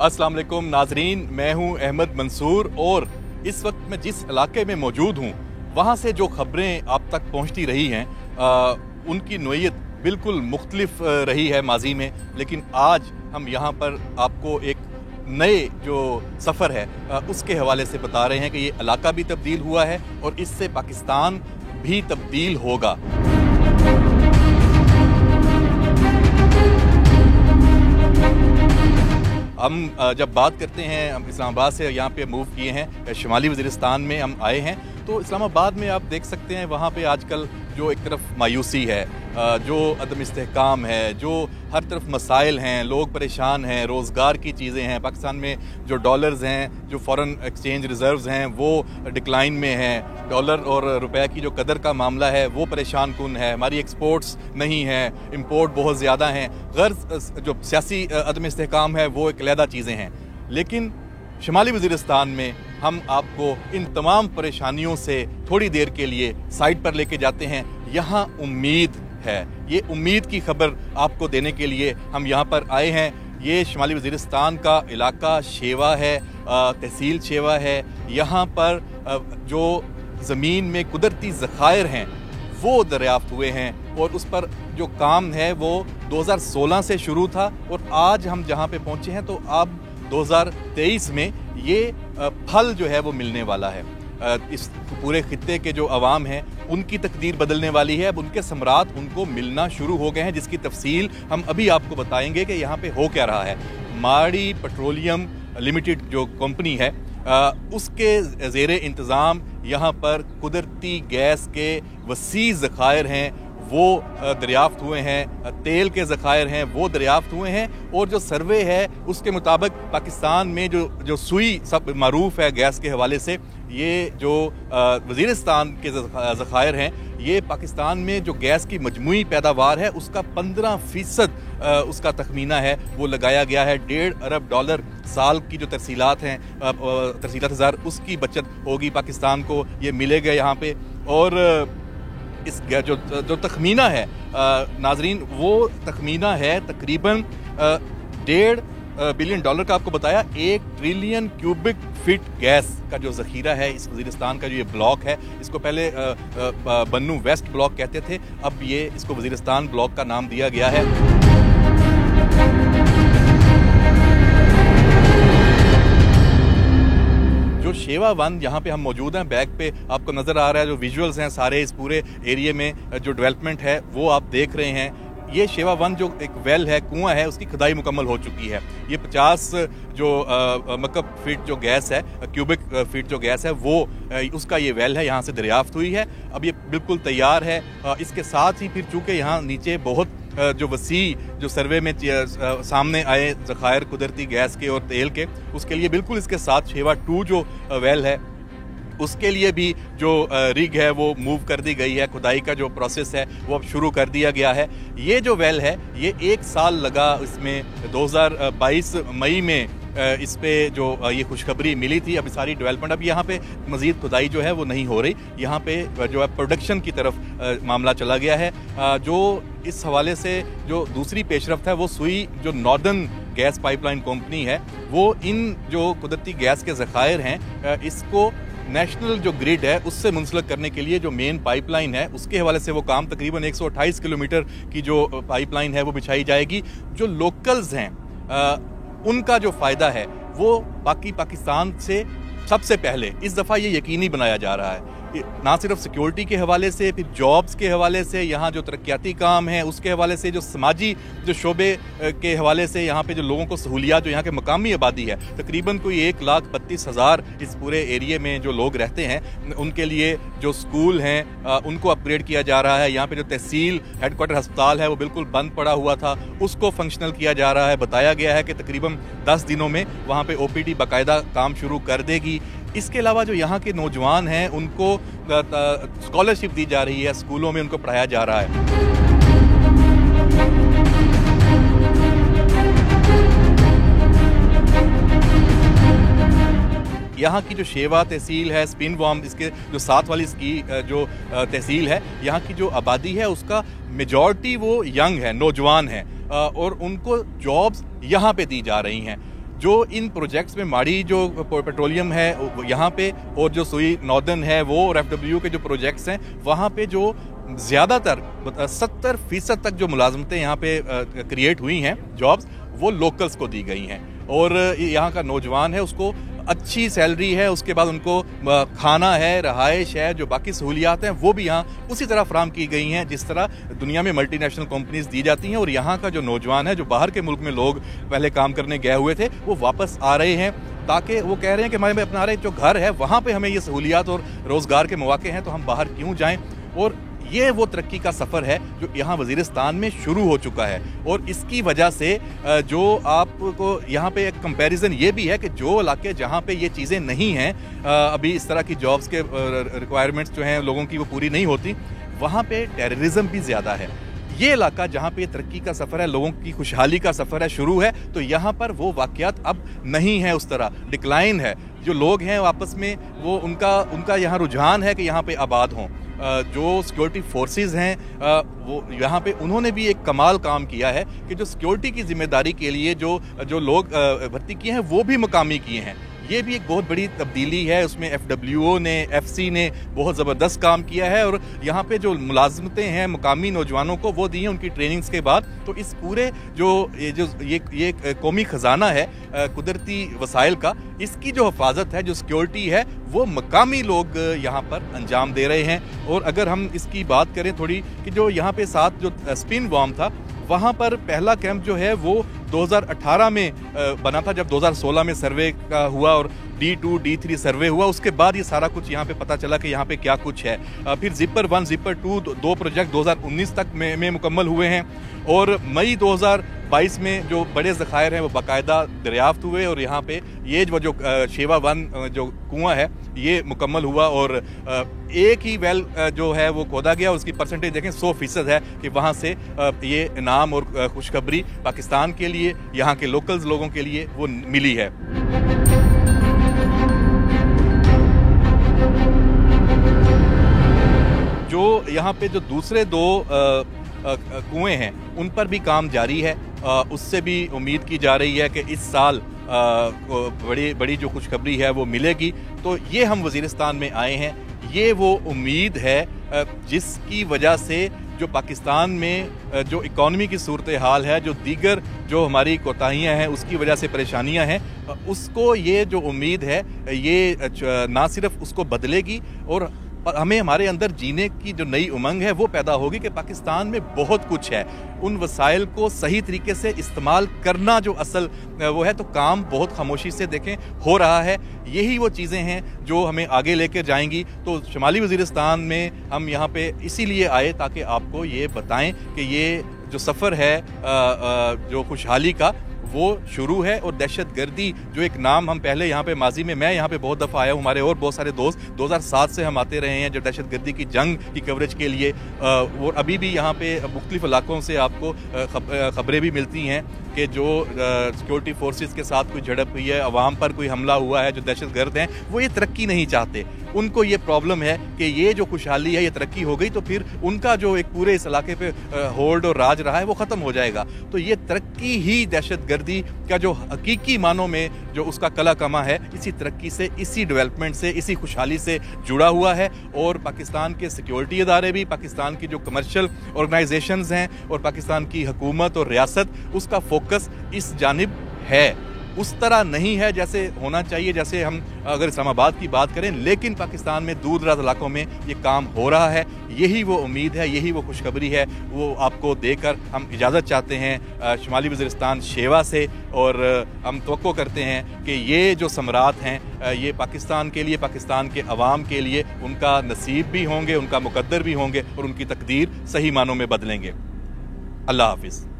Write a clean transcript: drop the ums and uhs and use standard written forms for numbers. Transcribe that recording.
अस्सलाम वालेकुम नाजरीन, मैं हूं अहमद मंसूर और इस वक्त मैं जिस इलाके में मौजूद हूं वहां से जो खबरें आप तक पहुंचती रही हैं उनकी नोयत बिल्कुल मुख्तलिफ रही है माजी में, लेकिन आज हम यहां पर आपको एक नए जो सफ़र है उसके हवाले से बता रहे हैं कि ये इलाका भी तब्दील हुआ है और इससे पाकिस्तान भी तब्दील होगा। हम जब बात करते हैं, हम इस्लामाबाद से यहाँ पे मूव किए हैं, शुमाली वज़ीरिस्तान में हम आए हैं, तो इस्लामाबाद में आप देख सकते हैं वहाँ पे आजकल जो एक तरफ मायूसी है, जो अदम इस्तेहकाम है, जो हर तरफ मसाइल हैं, लोग परेशान हैं, रोज़गार की चीज़ें हैं, पाकिस्तान में जो डॉलर्स हैं, जो फ़ॉरेन एक्सचेंज रिज़र्व्स हैं वो डिक्लाइन में हैं, डॉलर और रुपए की जो कदर का मामला है वो परेशान कुन है, हमारी एक्सपोर्ट्स नहीं हैं, इंपोर्ट बहुत ज़्यादा हैं, गर्ज़ जो सियासी अदम इस्तेहकाम है वो एक अलहदा चीज़ें हैं। लेकिन शुमाली वज़ीरिस्तान में हम आपको इन तमाम परेशानियों से थोड़ी देर के लिए साइड पर लेके जाते हैं। यहाँ उम्मीद है, ये उम्मीद की खबर आपको देने के लिए हम यहाँ पर आए हैं। ये शुमाली वज़ीरिस्तान का इलाका शेवा है, तहसील शेवा है। यहाँ पर जो ज़मीन में कुदरती ज़खायर हैं वो दरियाफ्त हुए हैं और उस पर जो काम है वो 2016 से शुरू था और आज हम जहाँ पे पहुँचे हैं तो अब 2023 में ये फल जो है वो मिलने वाला है। इस पूरे खित्ते के जो अवाम हैं उनकी तकदीर बदलने वाली है। अब उनके सम्राट उनको मिलना शुरू हो गए हैं, जिसकी तफसील हम अभी आपको बताएंगे कि यहाँ पे हो क्या रहा है। माड़ी पेट्रोलियम लिमिटेड जो कंपनी है उसके ज़ेरे इंतज़ाम यहाँ पर कुदरती गैस के वसी ज़खायर हैं वो दरियाफ्त हुए हैं, तेल के ज़खायर हैं वो दरियाफ्त हुए हैं और जो सर्वे है उसके मुताबिक पाकिस्तान में जो सुई सब मारूफ है गैस के हवाले से, ये जो वज़ीरिस्तान के ज़खायर हैं ये पाकिस्तान में जो गैस की मजमूई पैदावार है उसका 15% उसका तखमीना है वो लगाया गया है। $1.5 अरब साल की जो तरसीलात हैं, तरसीलात हज़ार, उसकी बचत होगी पाकिस्तान को, ये मिलेगा यहाँ पे। और इस जो तखमीना है नाजरीन, वो तखमीना है तकरीबन $1.5 बिलियन का। आपको बताया 1 ट्रिलियन क्यूबिक फीट गैस का जो ज़ख़ीरा है इस वज़ीरिस्तान का जो ये ब्लॉक है, इसको पहले बन्नू वेस्ट ब्लॉक कहते थे, अब ये इसको वज़ीरिस्तान ब्लॉक का नाम दिया गया है। जो शेवा वन यहाँ पे हम मौजूद हैं, बैक पे आपको नज़र आ रहा है जो विजुअल्स हैं सारे इस पूरे एरिया में जो डेवलपमेंट है वो आप देख रहे हैं। ये शेवा वन जो एक वेल है, कुआं है, उसकी खुदाई मुकम्मल हो चुकी है। ये 50 जो मकब फीट जो गैस है, क्यूबिक फीट जो गैस है वो उसका ये वेल है, यहाँ से दरियाफ्त हुई है, अब ये बिल्कुल तैयार है। इसके साथ ही फिर चूँकि यहाँ नीचे बहुत जो वसी जो सर्वे में सामने आए ज़खायर कुदरती गैस के और तेल के, उसके लिए बिल्कुल इसके साथ शेवा 2 जो वेल है उसके लिए भी जो रिग है वो मूव कर दी गई है। खुदाई का जो प्रोसेस है वो अब शुरू कर दिया गया है। ये जो वेल है ये 1 साल लगा इसमें, 2022 मई में इस पे जो ये खुशखबरी मिली थी। अब सारी डेवलपमेंट, अब यहाँ पे मज़ीद खुदाई जो है वो नहीं हो रही, यहाँ पे जो है प्रोडक्शन की तरफ मामला चला गया है। जो इस हवाले से जो दूसरी पेशरफ्त है वो सुई जो नॉर्दर्न गैस पाइपलाइन कंपनी है वो इन जो कुदरती गैस के ज़खायर हैं इसको नेशनल जो ग्रिड है उससे मुंसलिक करने के लिए जो मेन पाइपलाइन है उसके हवाले से वो काम, तकरीबन 128 किलोमीटर की जो पाइपलाइन है वो बिछाई जाएगी। जो लोकल्स हैं उनका जो फ़ायदा है वो बाकी पाकिस्तान से सबसे पहले इस दफ़ा ये यकीनी बनाया जा रहा है, ना सिर्फ सिक्योरिटी के हवाले से, फिर जॉब्स के हवाले से, यहाँ जो तरक्याती काम है उसके हवाले से, जो समाजी जो शोबे के हवाले से, यहाँ पे जो लोगों को सहूलियात, जो यहाँ के मकामी आबादी है तकरीबन कोई 1,32,000 इस पूरे एरिए में जो लोग रहते हैं, उनके लिए जो स्कूल हैं उनको अपग्रेड किया जा रहा है। यहाँ पे जो तहसील हेडक्वार्टर अस्पताल है वो बिल्कुल बंद पड़ा हुआ था, उसको फंक्शनल किया जा रहा है। बताया गया है कि तकरीबन 10 दिनों में वहाँ पे OPD बाकायदा काम शुरू कर देगी। इसके अलावा जो यहाँ के नौजवान हैं उनको स्कॉलरशिप दी जा रही है, स्कूलों में उनको पढ़ाया जा रहा है। यहाँ की जो शेवा तहसील है, स्पिन वॉर्म इसके जो साथ वाली इसकी जो तहसील है, यहाँ की जो आबादी है उसका मेजॉरिटी वो यंग है, नौजवान है और उनको जॉब्स यहाँ पे दी जा रही हैं। जो इन प्रोजेक्ट्स में माड़ी जो पेट्रोलियम है यहाँ पे, और जो सुई नॉर्दर्न है वो, और FWU के जो प्रोजेक्ट्स हैं वहाँ पे जो ज़्यादातर 70% तक जो मुलाजमतें यहाँ पे क्रिएट हुई हैं, जॉब्स, वो लोकल्स को दी गई हैं। और यहाँ का नौजवान है उसको अच्छी सैलरी है, उसके बाद उनको खाना है, रहाइश है, जो बाकी सहूलियात हैं वो भी यहाँ उसी तरह फराम की गई हैं जिस तरह दुनिया में मल्टीनेशनल कंपनीज दी जाती हैं। और यहाँ का जो नौजवान है, जो बाहर के मुल्क में लोग पहले काम करने गए हुए थे, वो वापस आ रहे हैं, ताकि वो कह रहे हैं कि हमारे अपना रहे जो घर है वहाँ पे हमें ये सहूलियात और रोज़गार के मौके हैं, तो हम बाहर क्यों जाएं। और ये वो तरक्की का सफ़र है जो यहाँ वज़ीरिस्तान में शुरू हो चुका है। और इसकी वजह से जो आपको यहाँ पे एक कंपैरिजन ये भी है कि जो इलाके जहाँ पे ये चीज़ें नहीं हैं, अभी इस तरह की जॉब्स के रिक्वायरमेंट्स जो हैं लोगों की वो पूरी नहीं होती, वहाँ पे टेररिज्म भी ज़्यादा है। ये इलाका जहाँ पे तरक्की का सफ़र है, लोगों की खुशहाली का सफ़र है, शुरू है, तो यहाँ पर वो वाक़यात अब नहीं है, उस तरह डिक्लाइन है। जो लोग हैं आपस में वो उनका यहाँ रुझान है कि यहाँ पे आबाद हों। जो सिक्योरिटी फोर्सेस हैं वो यहाँ पे उन्होंने भी एक कमाल काम किया है कि जो सिक्योरिटी की जिम्मेदारी के लिए जो लोग भर्ती किए हैं वो भी मुकामी किए हैं। ये भी एक बहुत बड़ी तब्दीली है। उसमें FWO ने, FC ने बहुत ज़बरदस्त काम किया है। और यहाँ पे जो मुलाजमतें हैं मुकामी नौजवानों को वो दी हैं उनकी ट्रेनिंग्स के बाद। तो इस पूरे ये कौमी ख़जाना है कुदरती वसाइल का, इसकी जो हिफाजत है, जो सिक्योरिटी है, वो मकामी लोग यहाँ पर अंजाम दे रहे हैं। और अगर हम इसकी बात करें थोड़ी कि जो यहाँ पे साथ जो स्पिन वॉर्म था, वहाँ पर पहला कैंप जो है वो 2018 में बना था, जब 2016 में सर्वे का हुआ और D2, D3 सर्वे हुआ। उसके बाद ये सारा कुछ यहाँ पे पता चला कि यहाँ पे क्या कुछ है। फिर जिपर 1, जिपर 2 दो प्रोजेक्ट 2019 तक में मुकम्मल हुए हैं। और मई 2022 में जो बड़े ज़खायर हैं वो बाकायदा दरियाफ्त हुए। और यहाँ पे ये जो शेवा 1 जो कुआं है ये मुकम्मल हुआ। और एक ही वेल जो है वो खोदा गया, उसकी परसेंटेज देखें 100% है कि वहाँ से ये इनाम और खुशखबरी पाकिस्तान के लिए, यहाँ के लोकल्स लोगों के लिए वो मिली है। जो यहाँ पे जो दूसरे 2 कुएं हैं उन पर भी काम जारी है। उससे भी उम्मीद की जा रही है कि इस साल बड़ी जो खुशखबरी है वो मिलेगी। तो ये हम वज़ीरिस्तान में आए हैं, ये वो उम्मीद है जिसकी वजह से जो पाकिस्तान में जो इकॉनमी की सूरत हाल है, जो दीगर जो हमारी कोताहियाँ हैं उसकी वजह से परेशानियाँ हैं, उसको ये जो उम्मीद है ये ना सिर्फ उसको बदलेगी और हमें हमारे अंदर जीने की जो नई उमंग है वो पैदा होगी कि पाकिस्तान में बहुत कुछ है। उन वसाइल को सही तरीके से इस्तेमाल करना जो असल वो है, तो काम बहुत खामोशी से देखें हो रहा है। यही वो चीज़ें हैं जो हमें आगे लेकर जाएंगी। तो शुमाली वज़ीरिस्तान में हम यहाँ पे इसीलिए आए ताकि आपको ये बताएं कि ये जो सफ़र है जो खुशहाली का वो शुरू है। और दहशतगर्दी जो एक नाम हम पहले यहाँ पे माजी में, मैं यहाँ पे बहुत दफ़ा आया हूँ, हमारे और बहुत सारे दोस्त 2007 से हम आते रहे हैं जो दहशतगर्दी की जंग की कवरेज के लिए। और अभी भी यहाँ पे मुख्तलिफ इलाकों से आपको ख़बरें भी मिलती हैं कि जो सिक्योरिटी फोर्सेस के साथ कोई झड़प हुई है, अवाम पर कोई हमला हुआ है। जो दहशतगर्द हैं वो ये तरक्की नहीं चाहते, उनको ये प्रॉब्लम है कि ये जो खुशहाली है, ये तरक्की हो गई तो फिर उनका जो एक पूरे इस इलाके पे होल्ड और राज रहा है वो ख़त्म हो जाएगा। तो ये तरक्की ही दहशतगर्दी का जो हकीकी मानों में जो उसका कला कमा है, इसी तरक्की से, इसी डेवलपमेंट से, इसी खुशहाली से जुड़ा हुआ है। और पाकिस्तान के सिक्योरिटी इदारे भी, पाकिस्तान की जो कमर्शियल ऑर्गेनाइजेशंस हैं और पाकिस्तान की हुकूमत और रियासत, उसका फोकस इस जानिब है। उस तरह नहीं है जैसे होना चाहिए, जैसे हम अगर इस्लामाबाद की बात करें, लेकिन पाकिस्तान में दूर दराज इलाकों में ये काम हो रहा है। यही वो उम्मीद है, यही वो खुशखबरी है, वो आपको देकर हम इजाज़त चाहते हैं शुमाली वज़ीरिस्तान शेवा से। और हम तवक्को करते हैं कि ये जो समरात हैं ये पाकिस्तान के लिए, पाकिस्तान के अवाम के लिए उनका नसीब भी होंगे, उनका मुकद्दर भी होंगे और उनकी तकदीर सही मानों में बदलेंगे। अल्लाह हाफिज़।